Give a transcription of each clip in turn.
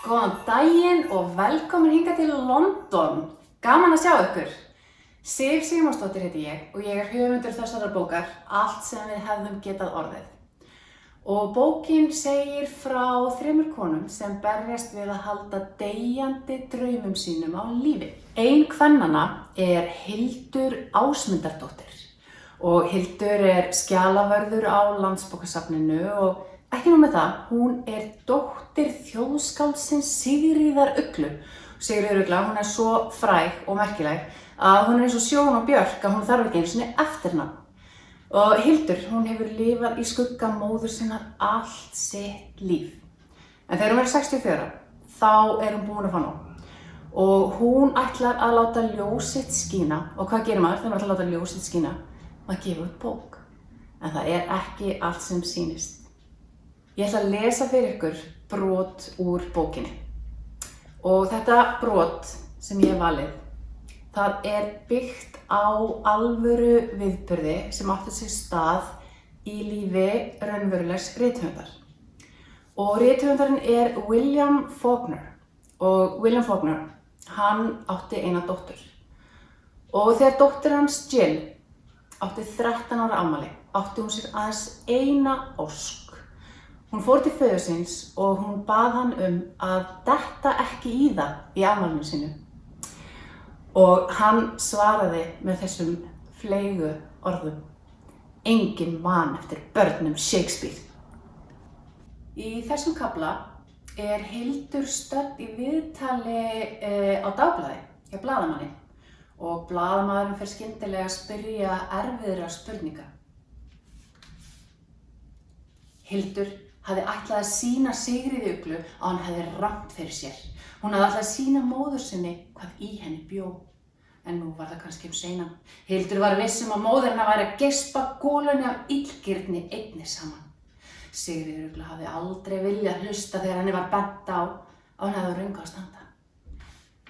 Góðan daginn og velkomin hingað til London. Gaman að sjá ykkur. Sif Sigmarsdóttir heiti ég og ég höfundur þessarar bókar Allt sem við hefðum getað orðið. Og bókin segir frá 3 konum sem berjast við að halda deyjandi draumum sínum á lífi. Ein kvennanna er Hildur Ásmundardóttir og Hildur er skjalavörður á Landsbókasafninu og ekki nóg með það, hún er dóttir þjóðskáldsins Sigríðar Uglu. Sigríður Ugla, hún er svo fræg og merkileg að hún er eins og Sjón og Björk að hún þarf ekki einu sinni eftirnafn. Og Hildur, hún hefur lifað í skugga móður sinnar allt sitt líf. En þegar hún verður 64, þá er hún búin að fá nóg. Og hún ætlar að láta ljós sitt skína. Og hvað gerir maður þegar maður ætlar að láta ljós sitt skína? Maður gefur út bók. En það er ekki allt sem sýnist. Ég ætla að lesa fyrir ykkur brot úr bókinni. Og þetta brot sem ég hef valið, það er byggt á alvöru viðburði sem átti sér stað í lífi raunverulegs rithöfundar. Og rithöfundarinn er William Faulkner. Og William Faulkner, hann átti eina dóttur. Og þegar dóttir hans Jill átti 13 ára afmæli, átti hún sér aðeins eina ósk. Hún fór til föður síns og hún bað hann að detta ekki í það í afmælinu sínu. Og hann svaraði með þessum fleygu orðum: Enginn man eftir börnum Shakespeare. Í þessum kafla er Hildur stödd í viðtali á dagblaði hjá blaðamanni og blaðamaðurinn fer skyndilega að spyrja erfiðra spurninga. Hildur hafði ætlað að sýna Sigríði Uglu að hann hefði rangt fyrir sér. Hún hafði ætlað að sýna móður sinni hvað í henni bjó. En nú var það kannski seinan. Hildur var viss að móðurinn væri að geispa golunni af illgirni einni saman. Sigríður Ugla hafði aldrei viljað hlusta þegar henni var bent á að hún hefði röngu að standa.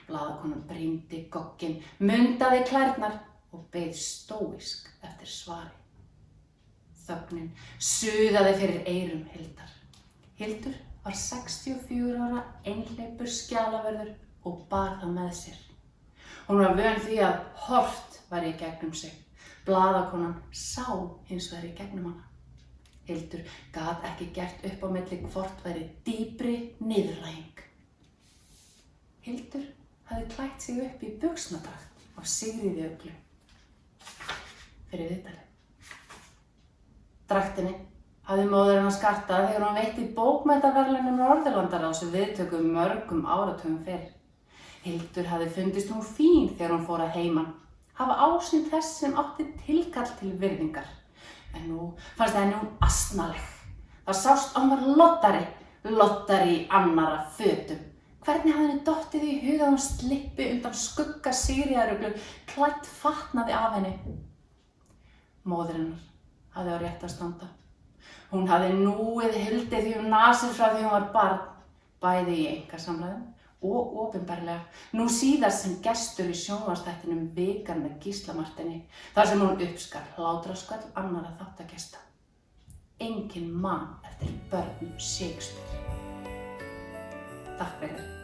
Blaðakonan brýndi gogginn, mundaði klærnar og beið stóísk eftir svari. Þögnin suðaði fyrir eyrum Hildar. Hildur var 64 ára einhleypur skjalavörður og bar það með sér. Hún var vön því að horft væri í gegnum sig. Blaðakonan sá hins vegar í gegnum hana. Hildur gat ekki gert upp á milli hvort væri dýpri niðurlæging. Hildur hafði klætt sig upp í buxnadragt af Sigríði Uglu fyrir viðtalið. Draktinni hafði móðir hennar skartað þegar hún veitti bókmenntaverðlaunum Norðurlandaráðs viðtökum mörgum áratugum fyrr. Hildur hafði fundist hún fín þegar hún fór að heiman, hafa ásýnd þess sem átti tilkall til virðingar. En nú fannst henni hún asnaleg. Það sást að hún var loddari í annarra fötum. Hvernig hafði henni dottið í huga að hún slippi undan skugga Sigríðar Uglu klædd fatnaði af henni? Móðir hennar hafði á rétt að standa. Hún hafði núið Hildi því nasir frá því hún var barn, bæði í einkasamræðum og opinberlega, nú síðast sem gestur í sjónvarpsþættinum Vikan með Gísla Marteini, þar sem hún uppskar hlátrasköll annarra þáttagesta. Enginn man eftir börnum Shakespeare. Takk fyrir.